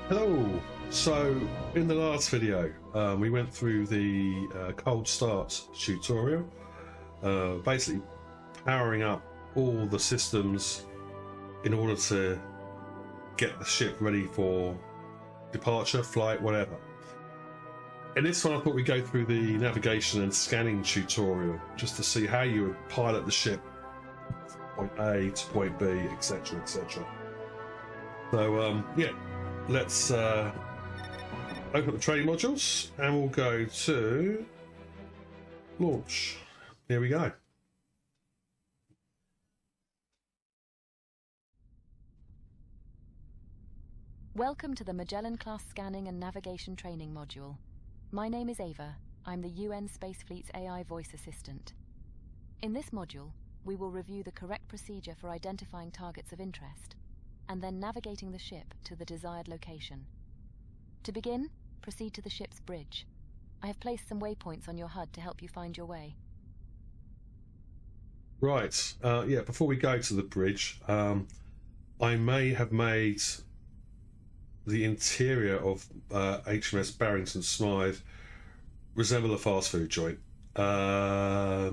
Hello! So, in the last video, we went through the cold start tutorial, basically powering up all the systems in order to get the ship ready for departure, flight, whatever. In this one, I thought we'd go through the navigation and scanning tutorial just to see how you would pilot the ship from point A to point B, etc, etc. So, yeah. Let's open up the training modules and we'll go to launch. Here we go. Welcome to the Magellan-class scanning and navigation training module. My name is Ava. I'm the UN Space Fleet's AI voice assistant. In this module, we will review the correct procedure for identifying targets of interest, and then navigating the ship to the desired location. To begin, proceed to the ship's bridge. I have placed some waypoints on your HUD to help you find your way. Right, yeah, before we go to the bridge, I may have made the interior of HMS Barrington Smythe resemble a fast food joint. Yeah,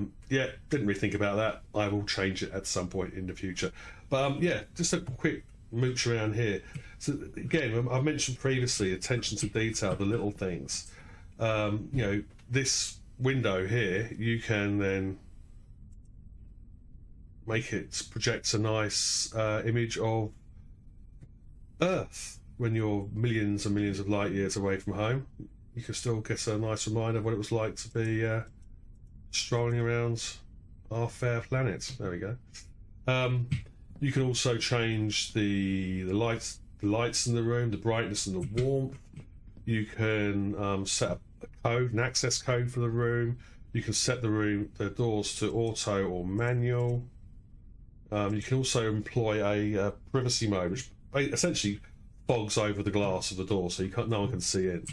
didn't really think about that. I will change it at some point in the future. But yeah, just a quick mooch around here. So again, I've mentioned previously attention to detail, the little things. You know, this window here, you can then make it project a nice image of Earth when you're millions and millions of light years away from home. You can still get a nice reminder of what it was like to be strolling around our fair planet. There we go. You can also change the lights in the room, the brightness and the warmth. You can set up a code, an access code for the room. You can set the doors to auto or manual. You can also employ a privacy mode, which essentially fogs over the glass of the door, so no one can see in.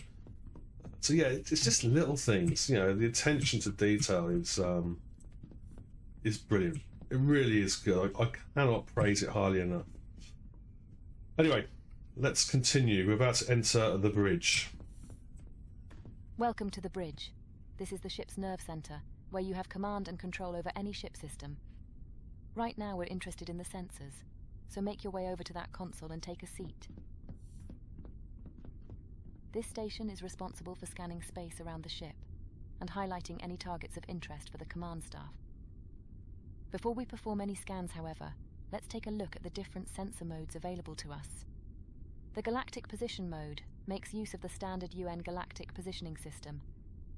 So yeah, it's just little things. You know, the attention to detail is brilliant. It really is good. I cannot praise it highly enough. Anyway, let's continue. We're about to enter the bridge. Welcome to the bridge. This is the ship's nerve center, where you have command and control over any ship system. Right now we're interested in the sensors, so make your way over to that console and take a seat. This station is responsible for scanning space around the ship and highlighting any targets of interest for the command staff. Before we perform any scans, however, let's take a look at the different sensor modes available to us. The Galactic Position mode makes use of the standard UN Galactic Positioning System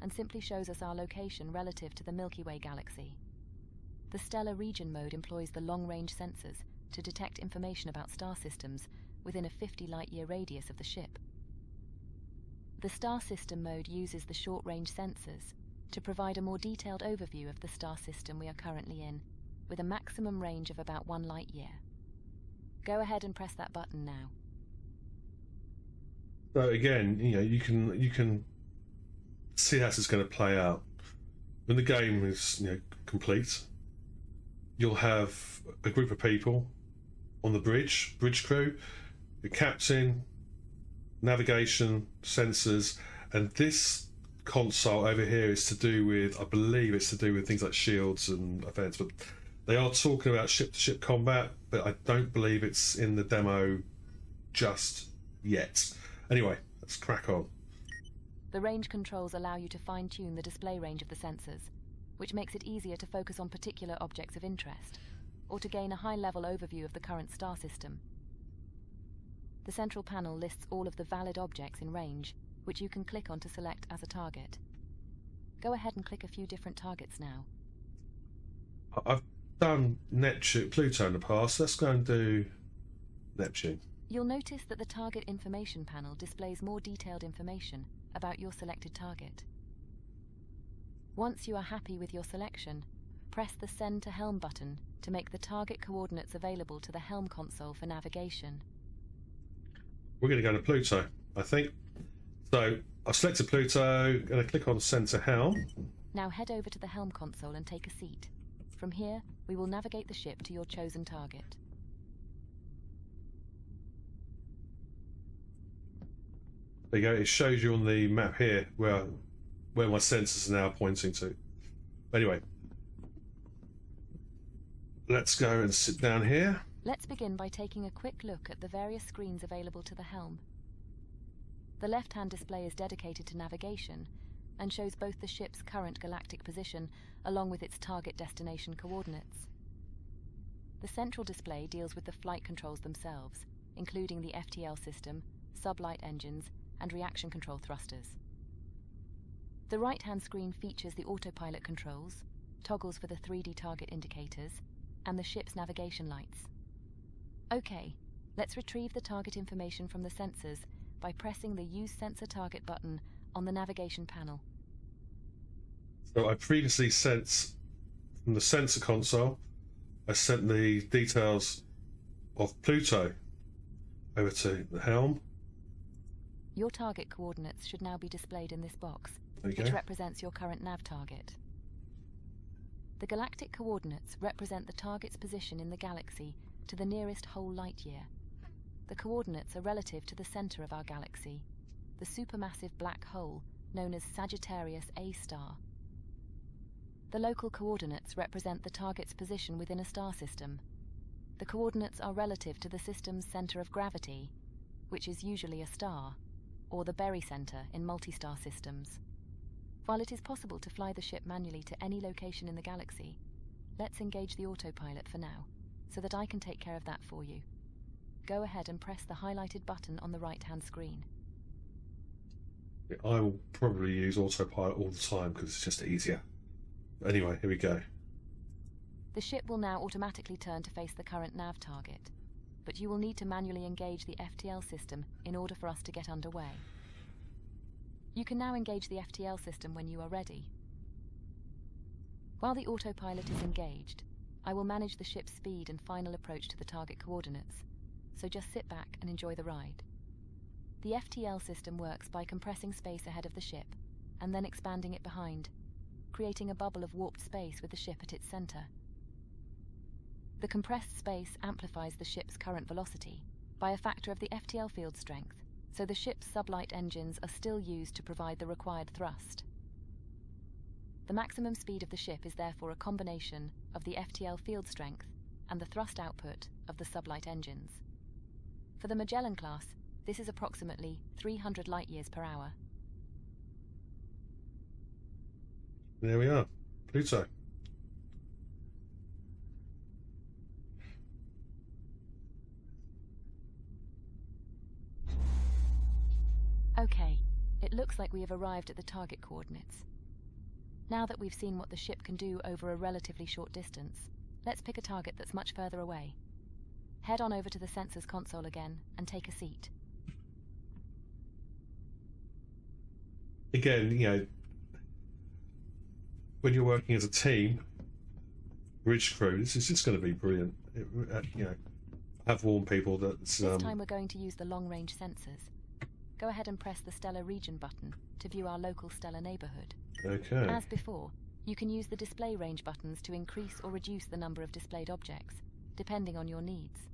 and simply shows us our location relative to the Milky Way galaxy. The Stellar Region mode employs the long-range sensors to detect information about star systems within a 50 light-year radius of the ship. The Star System mode uses the short-range sensors to provide a more detailed overview of the star system we are currently in, with a maximum range of about 1 light year. Go ahead and press that button now. So again, you know, you can see how this is going to play out. When the game is, you know, complete, you'll have a group of people on the bridge crew, the captain, navigation, sensors, and this console over here is to do with, I believe it's to do with things like shields and events, but they are talking about ship-to-ship combat, but I don't believe it's in the demo just yet. Anyway, let's crack on. The range controls allow you to fine-tune the display range of the sensors, which makes it easier to focus on particular objects of interest, or to gain a high-level overview of the current star system. The central panel lists all of the valid objects in range, which you can click on to select as a target. Go ahead and click a few different targets now. I've done Neptune, Pluto in the past. Let's go and do Neptune. You'll notice that the target information panel displays more detailed information about your selected target. Once you are happy with your selection, press the Send to Helm button to make the target coordinates available to the Helm console for navigation. We're going to go to Pluto, I think. So I've selected Pluto, going to click on Send to Helm. Now head over to the Helm console and take a seat. From here, we will navigate the ship to your chosen target. There you go. It shows you on the map here where my sensors are now pointing to. Anyway, let's go and sit down here. Let's begin by taking a quick look at the various screens available to the helm. The left-hand display is dedicated to navigation and shows both the ship's current galactic position along with its target destination coordinates. The central display deals with the flight controls themselves, including the FTL system, sublight engines, and reaction control thrusters. The right-hand screen features the autopilot controls, toggles for the 3D target indicators, and the ship's navigation lights. Okay, let's retrieve the target information from the sensors by pressing the Use Sensor Target button on the navigation panel. So I previously sent from the sensor console, I sent the details of Pluto over to the helm. Your target coordinates should now be displayed in this box, Okay. which represents your current nav target. The galactic coordinates represent the target's position in the galaxy to the nearest whole light year. The coordinates are relative to the center of our galaxy, the supermassive black hole known as Sagittarius A star. The local coordinates represent the target's position within a star system. The coordinates are relative to the system's center of gravity, which is usually a star, or the barycenter in multi-star systems. While it is possible to fly the ship manually to any location in the galaxy, let's engage the autopilot for now, so that I can take care of that for you. Go ahead and press the highlighted button on the right-hand screen. I will probably use autopilot all the time because it's just easier. Anyway, here we go. The ship will now automatically turn to face the current nav target, but you will need to manually engage the FTL system in order for us to get underway. You can now engage the FTL system when you are ready. While the autopilot is engaged, I will manage the ship's speed and final approach to the target coordinates, so just sit back and enjoy the ride. The FTL system works by compressing space ahead of the ship and then expanding it behind, creating a bubble of warped space with the ship at its center. The compressed space amplifies the ship's current velocity by a factor of the FTL field strength, so the ship's sublight engines are still used to provide the required thrust. The maximum speed of the ship is therefore a combination of the FTL field strength and the thrust output of the sublight engines. For the Magellan class, this is approximately 300 light-years per hour. There we are, Pluto. Okay, it looks like we have arrived at the target coordinates. Now that we've seen what the ship can do over a relatively short distance, let's pick a target that's much further away. Head on over to the sensors console again and take a seat. Again, you know, when you're working as a team, bridge crew, this is just going to be brilliant. You know, I've warned people that This time we're going to use the long-range sensors. Go ahead and press the stellar region button to view our local stellar neighborhood. Okay. As before, you can use the display range buttons to increase or reduce the number of displayed objects, depending on your needs.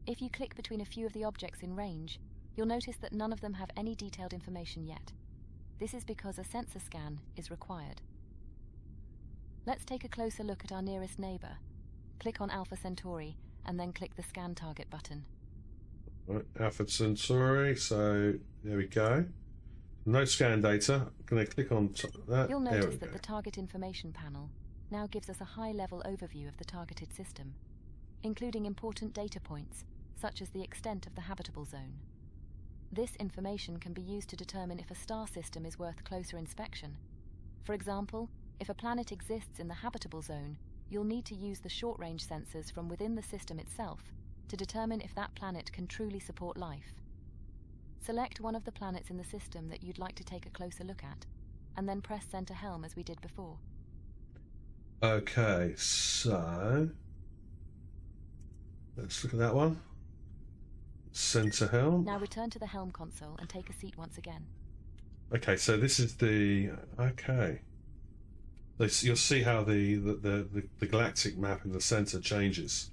If you click between a few of the objects in range, you'll notice that none of them have any detailed information yet. This is because a sensor scan is required. Let's take a closer look at our nearest neighbor. Click on Alpha Centauri and then click the Scan Target button. Right, Alpha Centauri, so there we go. No scan data. I'm going to click on that. You'll notice that the Target Information panel now gives us a high-level overview of the targeted system, including important data points, such as the extent of the habitable zone. This information can be used to determine if a star system is worth closer inspection. For example, if a planet exists in the habitable zone, you'll need to use the short-range sensors from within the system itself to determine if that planet can truly support life. Select one of the planets in the system that you'd like to take a closer look at, and then press Center Helm as we did before. Okay, so let's look at that one. Center Helm. Now return to the Helm console and take a seat once again. Okay, so this is the you'll see how the galactic map in the center changes.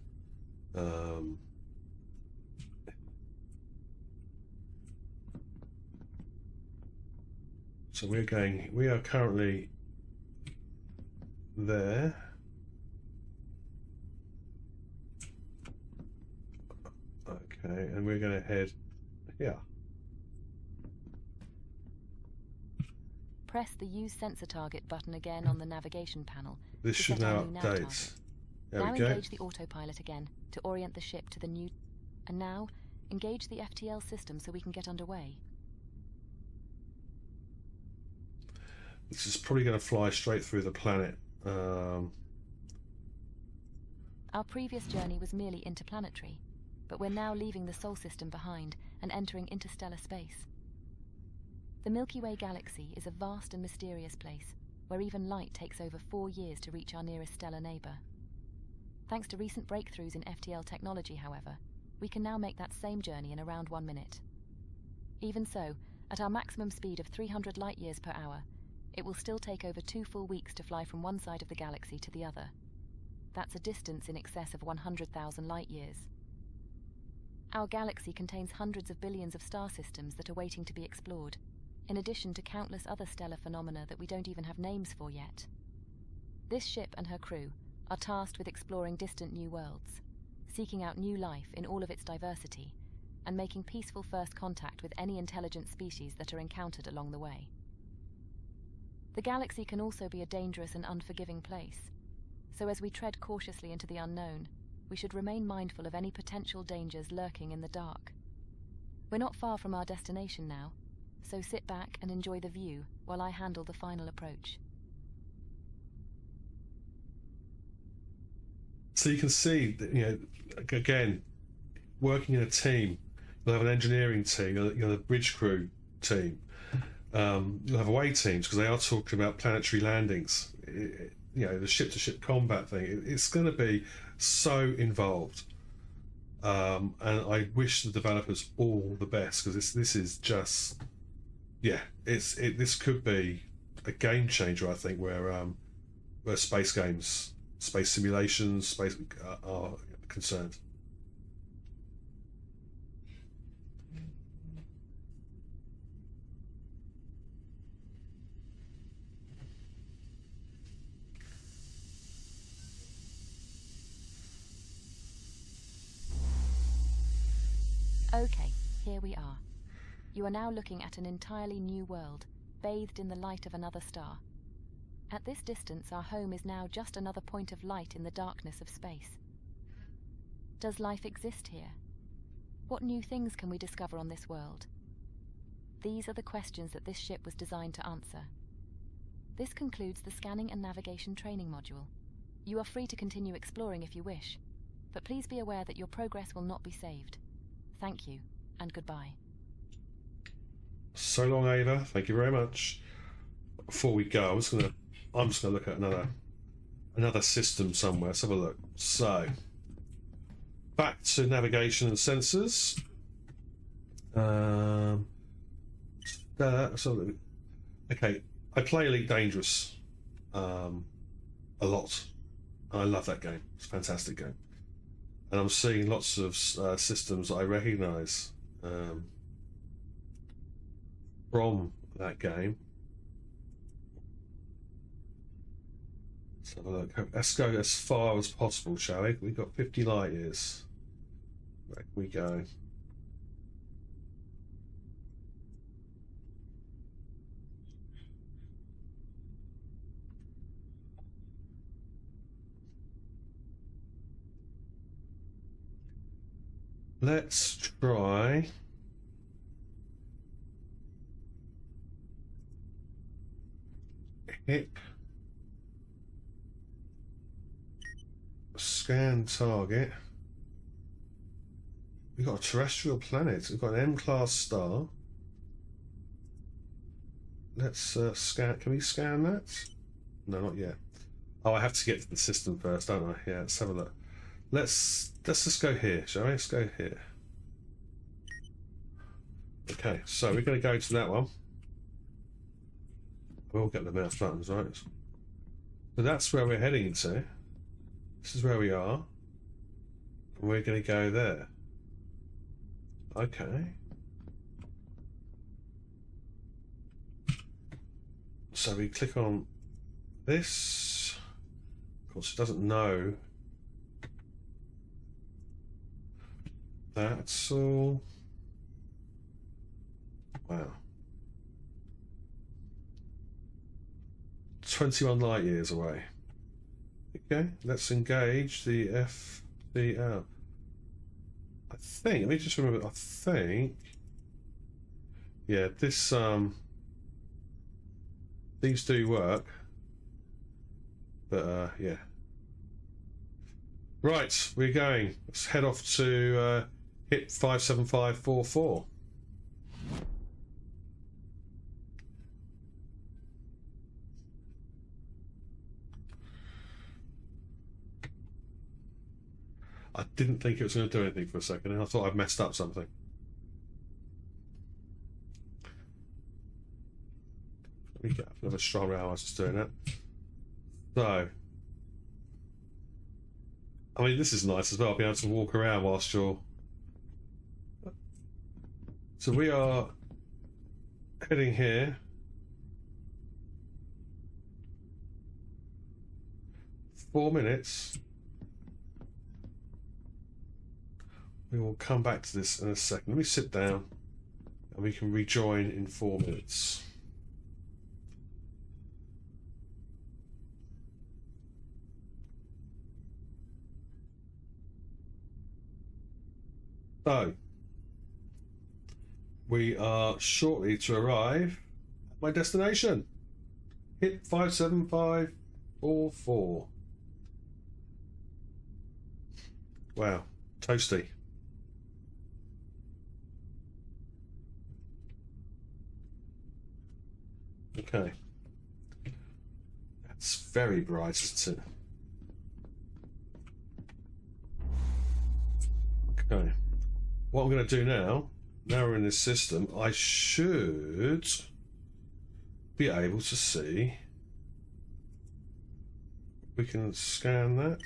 So we are currently there. Okay, and we're going to head here. Press the Use Sensor Target button again on the navigation panel. This should now update. There now we go. Engage the autopilot again to orient the ship to the new... And now, engage the FTL system so we can get underway. This is probably going to fly straight through the planet. Our previous journey was merely interplanetary, but we're now leaving the Sol system behind and entering interstellar space. The Milky Way galaxy is a vast and mysterious place, where even light takes over 4 years to reach our nearest stellar neighbour. Thanks to recent breakthroughs in FTL technology, however, we can now make that same journey in around 1 minute. Even so, at our maximum speed of 300 light-years per hour, it will still take over 2 full weeks to fly from one side of the galaxy to the other. That's a distance in excess of 100,000 light-years. Our galaxy contains hundreds of billions of star systems that are waiting to be explored, in addition to countless other stellar phenomena that we don't even have names for yet. This ship and her crew are tasked with exploring distant new worlds, seeking out new life in all of its diversity, and making peaceful first contact with any intelligent species that are encountered along the way. The galaxy can also be a dangerous and unforgiving place, so as we tread cautiously into the unknown, we should remain mindful of any potential dangers lurking in the dark. We're not far from our destination now, so sit back and enjoy the view while I handle the final approach. So you can see that, you know, again, working in a team, you'll have an engineering team, you'll have a bridge crew team, you'll have away teams, because they are talking about planetary landings. You know, the ship-to-ship combat thing, it's going to be so involved. And I wish the developers all the best, because this is just, yeah, this could be a game changer, I think, where space games, space simulations, space are concerned. Okay, here we are. You are now looking at an entirely new world, bathed in the light of another star. At this distance, our home is now just another point of light in the darkness of space. Does life exist here? What new things can we discover on this world? These are the questions that this ship was designed to answer. This concludes the scanning and navigation training module. You are free to continue exploring if you wish, but please be aware that your progress will not be saved. Thank you, and goodbye. So long, Ava. Thank you very much. Before we go, I'm just gonna look at another system somewhere. Let's have a look. So, back to navigation and sensors. Okay, I play Elite Dangerous a lot. I love that game. It's a fantastic game. And I'm seeing lots of systems I recognise from that game. Let's have a look. Let's go as far as possible, shall we? We've got 50 light years. Where can we go? Let's try hip scan target. We've got a terrestrial planet. We've got an M-class star. Let's scan. Can we scan that? No, not yet. Oh, I have to get to the system first, don't I? Yeah, let's have a look. Let's just go here, shall we? Let's go here. Okay, so we're going to go to that one. We'll get the mouse buttons, right? So that's where we're heading to. This is where we are. And we're going to go there. Okay. So we click on this. Of course, it doesn't know that's all. Wow. 21 light years away. Okay, let's engage the FDL. I think, let me just remember, I think, yeah, this, these do work, but, yeah. Right, we're going. Let's head off to hit 57544. I didn't think it was going to do anything for a second, and I thought I'd messed up something. Let me get another strong hour. I was just doing that. So, I mean, this is nice as well, being able to walk around whilst you're. So we are heading here. 4 minutes. We will come back to this in a second. Let me sit down and we can rejoin in 4 minutes. So, we are shortly to arrive at my destination. Hit 57544. Wow, toasty. Okay. That's very bright, isn't it? Okay. What I'm going to do now we're in this system, I should be able to see. We can scan that.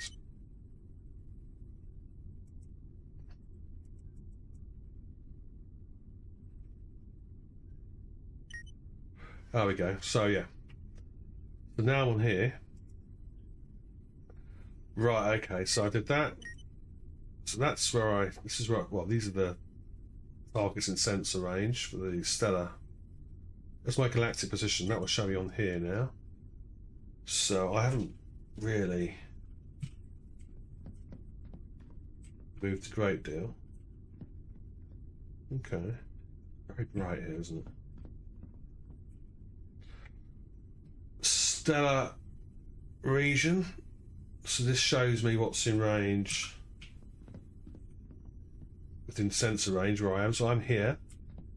There we go. So yeah. So now I'm here. Right, okay, so I did that. So that's where this is where, well, these are the targets in sensor range for the stellar. That's my galactic position. That will show me on here now. So I haven't really moved a great deal. Okay. Very bright here, isn't it? Stellar region. So this shows me what's in range within sensor range where I am. So I'm here.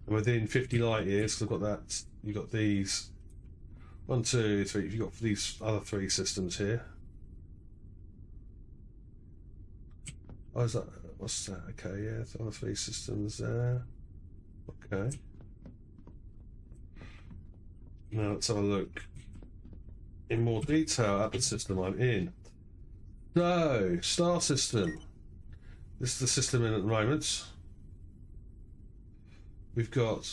I'm within 50 light years. I've got that. You've got these 1, 2, 3. You've got these other 3 systems here. Oh, is that? What's that? Okay, yeah, the other 3 systems there. Okay. Now let's have a look in more detail at the system I'm in. So, star system. This is the system in at the moment. We've got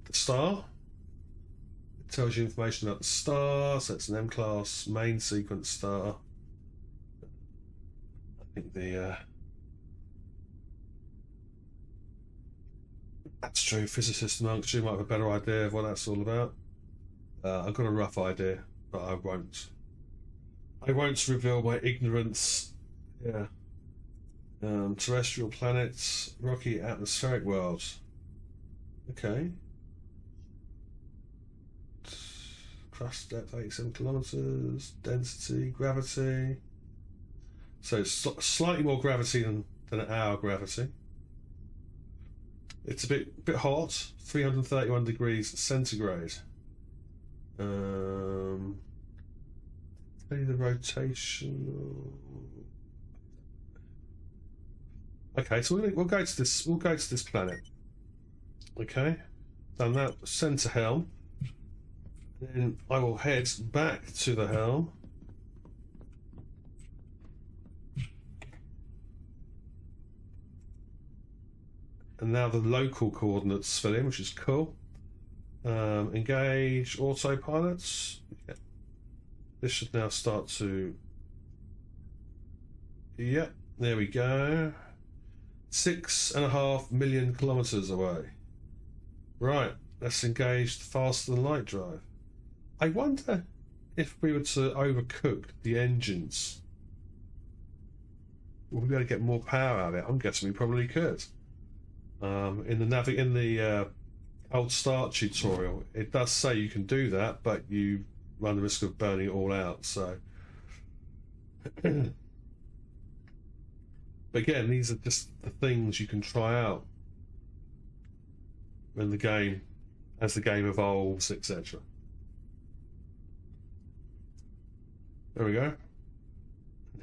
the star. It tells you information about the star, so it's an M-class main sequence star. I think the that's true. Physicist amongst you might have a better idea of what that's all about. I've got a rough idea, but I won't reveal my ignorance. Yeah. Terrestrial planets, rocky atmospheric worlds. Okay. Crust depth 87 kilometers, density, gravity. So it's slightly more gravity than our gravity. It's a bit hot, 331 degrees centigrade. Tell you the rotation. Okay, so we'll go to this. We'll go to this planet. Okay, done that. Sensor helm. Then I will head back to the helm. And now the local coordinates fill in, which is cool. Engage autopilots. Yeah. This should now start to... Yep, there we go. 6.5 million kilometers away. Right, let's engage the faster than light drive. I wonder if we were to overcook the engines, would we be able to get more power out of it? I'm guessing we probably could. In the old start tutorial, it does say you can do that, but you run the risk of burning it all out. So, but again, these are just the things you can try out in the game as the game evolves, etc. There we go.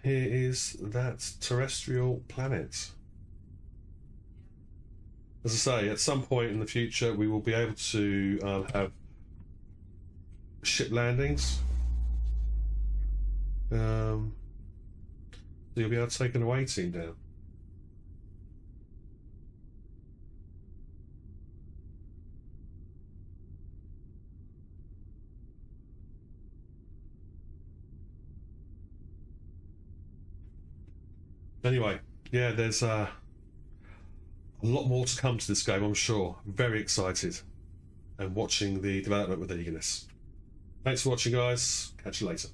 Here is that terrestrial planet. As I say, at some point in the future, we will be able to have ship landings. So you'll be able to take an away team down. Anyway, yeah, there's a lot more to come to this game, I'm sure. I'm very excited and watching the development with eagerness. Thanks for watching, guys. Catch you later.